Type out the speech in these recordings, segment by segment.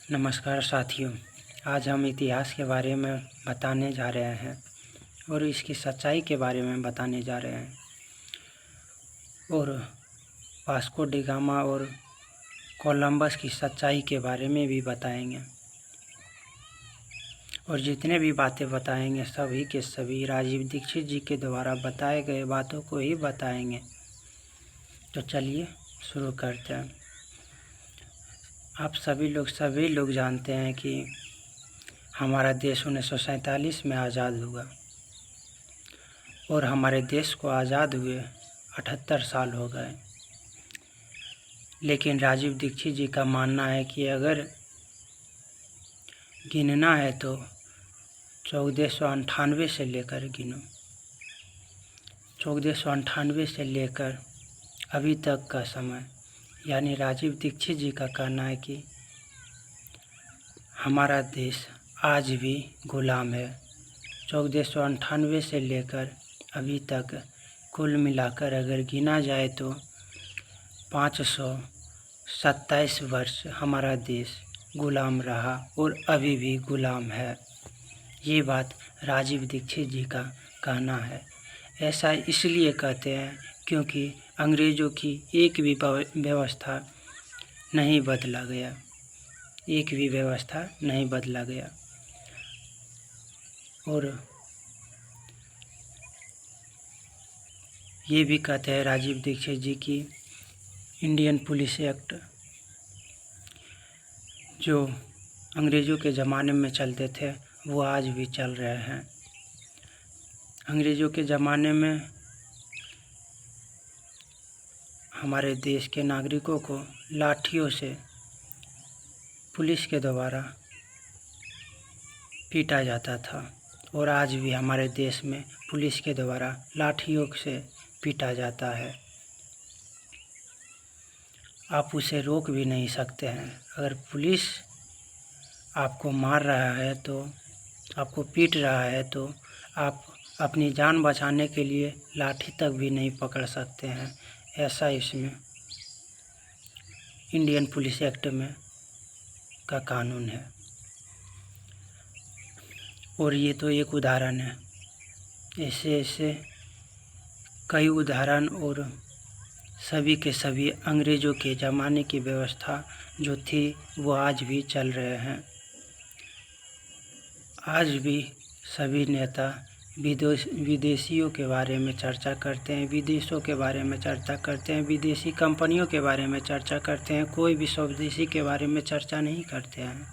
नमस्कार साथियों, आज हम इतिहास के बारे में बताने जा रहे हैं और इसकी सच्चाई के बारे में बताने जा रहे हैं और वास्को डी गामा और कोलंबस की सच्चाई के बारे में भी बताएंगे। और जितने भी बातें बताएंगे सभी के सभी राजीव दीक्षित जी के द्वारा बताए गए बातों को ही बताएंगे। तो चलिए शुरू करते हैं। आप सभी लोग जानते हैं कि हमारा देश 1947 में आज़ाद हुआ और हमारे देश को आज़ाद हुए 78 साल हो गए। लेकिन राजीव दीक्षित जी का मानना है कि अगर गिनना है तो 1498 से लेकर गिनो। 1498 से लेकर अभी तक का समय, यानी राजीव दीक्षित जी का कहना है कि हमारा देश आज भी गुलाम है। 1498 से लेकर अभी तक कुल मिलाकर अगर गिना जाए तो 527 वर्ष हमारा देश गुलाम रहा और अभी भी गुलाम है। ये बात राजीव दीक्षित जी का कहना है। ऐसा इसलिए कहते हैं क्योंकि अंग्रेज़ों की एक भी व्यवस्था नहीं बदला गया, एक भी व्यवस्था नहीं बदला गया। और ये भी कहते हैं राजीव दीक्षित जी की इंडियन पुलिस एक्ट जो अंग्रेज़ों के ज़माने में चलते थे वो आज भी चल रहे हैं। अंग्रेज़ों के ज़माने में हमारे देश के नागरिकों को लाठियों से पुलिस के द्वारा पीटा जाता था और आज भी हमारे देश में पुलिस के द्वारा लाठियों से पीटा जाता है। आप उसे रोक भी नहीं सकते हैं। अगर पुलिस आपको मार रहा है तो आपको पीट रहा है तो आप अपनी जान बचाने के लिए लाठी तक भी नहीं पकड़ सकते हैं। ऐसा इसमें इंडियन पुलिस एक्ट में का कानून है। और ये तो एक उदाहरण है। ऐसे ऐसे कई उदाहरण और सभी के सभी अंग्रेज़ों के ज़माने की व्यवस्था जो थी वो आज भी चल रहे हैं। आज भी सभी नेता विदेशियों के बारे में चर्चा करते हैं, विदेशों के बारे में चर्चा करते हैं, विदेशी कंपनियों के बारे में चर्चा करते हैं। कोई भी स्वदेशी के बारे में चर्चा नहीं करते हैं।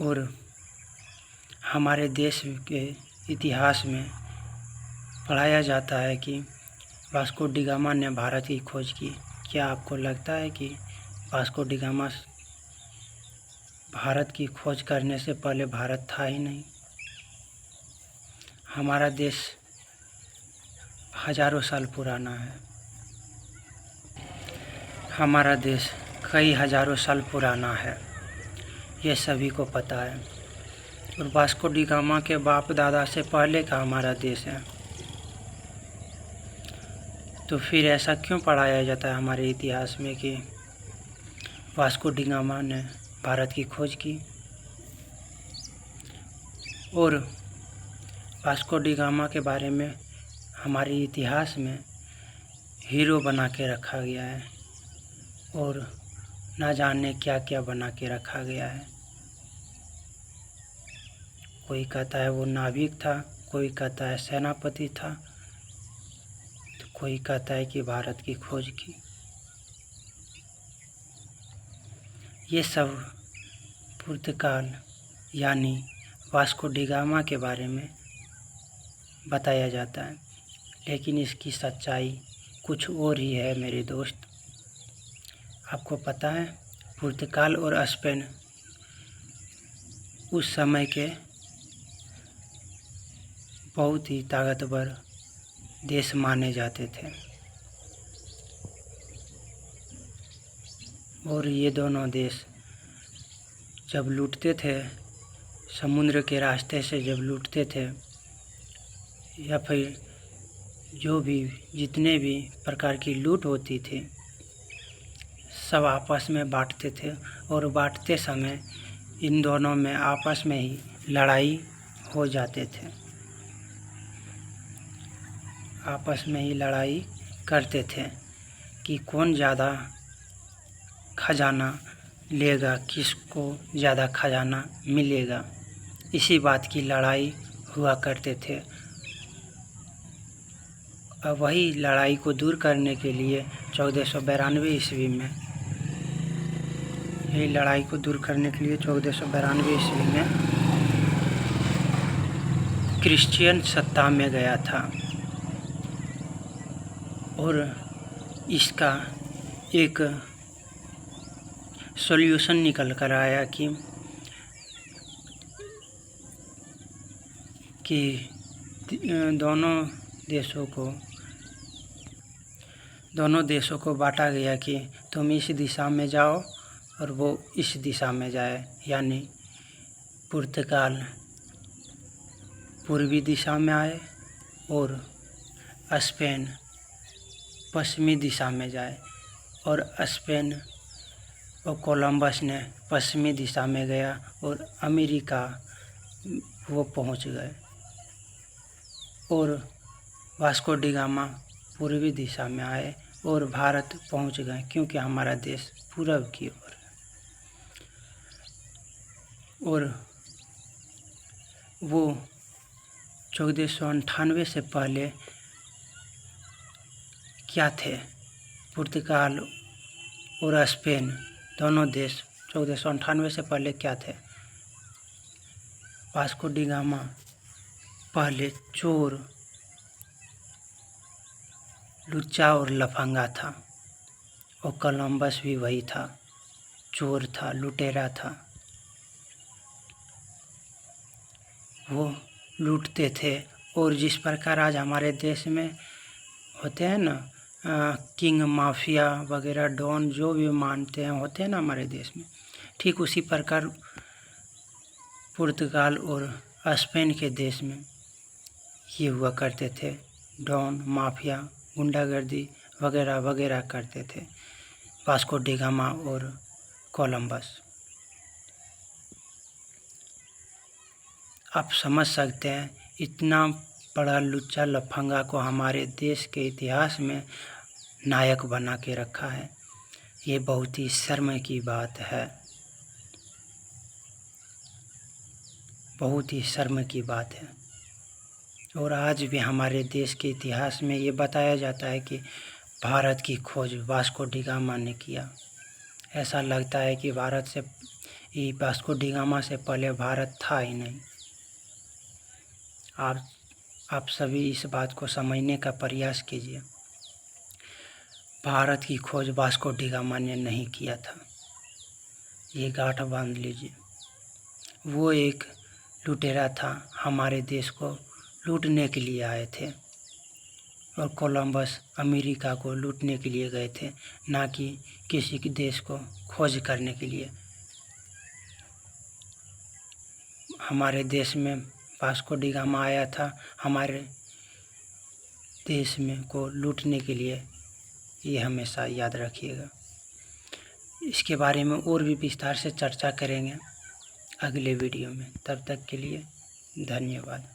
और हमारे देश के इतिहास में पढ़ाया जाता है कि वास्को डी गामा ने भारत की खोज की। क्या आपको लगता है कि वास्को डी गामा भारत की खोज करने से पहले भारत था ही नहीं? हमारा देश हजारों साल पुराना है। हमारा देश कई हजारों साल पुराना है, ये सभी को पता है। और वास्को डी गामा के बाप दादा से पहले का हमारा देश है। तो फिर ऐसा क्यों पढ़ाया जाता है हमारे इतिहास में कि वास्को डी गामा ने भारत की खोज की? और वास्को डी गामा के बारे में हमारे इतिहास में हीरो बना के रखा गया है और ना जाने क्या क्या बना के रखा गया है। कोई कहता है वो नाविक था, कोई कहता है सेनापति था, तो कोई कहता है कि भारत की खोज की। ये सब पुर्तगाल यानी वास्को डी गामा के बारे में बताया जाता है। लेकिन इसकी सच्चाई कुछ और ही है मेरे दोस्त। आपको पता है पुर्तगाल और स्पेन उस समय के बहुत ही ताकतवर देश माने जाते थे। और ये दोनों देश जब लूटते थे, समुद्र के रास्ते से जब लूटते थे या फिर जो भी जितने भी प्रकार की लूट होती थी सब आपस में बांटते थे और बांटते समय इन दोनों में आपस में ही लड़ाई हो जाते थे, आपस में ही लड़ाई करते थे कि कौन ज़्यादा खजाना लेगा, किसको ज़्यादा खजाना मिलेगा। इसी बात की लड़ाई हुआ करते थे। अब वही लड़ाई को दूर करने के लिए 1492 ईस्वी में, यही लड़ाई को दूर करने के लिए 1492 ईस्वी में क्रिश्चियन सत्ता में गया था और इसका एक सॉल्यूशन निकल कर आया कि दोनों देशों को बांटा गया कि तुम इस दिशा में जाओ और वो इस दिशा में जाए, यानी पुर्तगाल पूर्वी दिशा में आए और स्पेन पश्चिमी दिशा में जाए। और स्पेन और कोलंबस ने पश्चिमी दिशा में गया और अमेरिका वो पहुंच गए और वास्को डी गामा पूर्वी दिशा में आए और भारत पहुंच गए, क्योंकि हमारा देश पूरब की ओर है। और वो 1498 से पहले क्या थे, पुर्तगाल और स्पेन दोनों देश 1498 से पहले क्या थे। वास्को डी गामा पहले चोर, लुच्चा और लफंगा था और कोलंबस भी वही था, चोर था, लुटेरा था। वो लूटते थे और जिस प्रकार आज हमारे देश में होते हैं ना किंग माफिया वगैरह, डॉन जो भी मानते हैं होते हैं ना हमारे देश में, ठीक उसी प्रकार पुर्तगाल और स्पेन के देश में ये हुआ करते थे। डॉन, माफिया, गुंडागर्दी वगैरह वगैरह करते थे वास्को डी गामा और कोलंबस। आप समझ सकते हैं इतना बड़ा लुच्चा लफंगा को हमारे देश के इतिहास में नायक बना के रखा है। ये बहुत ही शर्म की बात है, बहुत ही शर्म की बात है। और आज भी हमारे देश के इतिहास में ये बताया जाता है कि भारत की खोज वास्को डी गामा ने किया। ऐसा लगता है कि वास्को डी गामा से पहले भारत था ही नहीं। आप सभी इस बात को समझने का प्रयास कीजिए। भारत की खोज वास्को डी गामा ने नहीं किया था, ये गांठ बांध लीजिए। वो एक लुटेरा था, हमारे देश को लूटने के लिए आए थे और कोलंबस अमेरिका को लूटने के लिए गए थे, ना कि किसी के देश को खोज करने के लिए। हमारे देश में वास्को डी गामा आया था हमारे देश में को लूटने के लिए, ये हमेशा याद रखिएगा। इसके बारे में और भी विस्तार से चर्चा करेंगे अगले वीडियो में। तब तक के लिए धन्यवाद।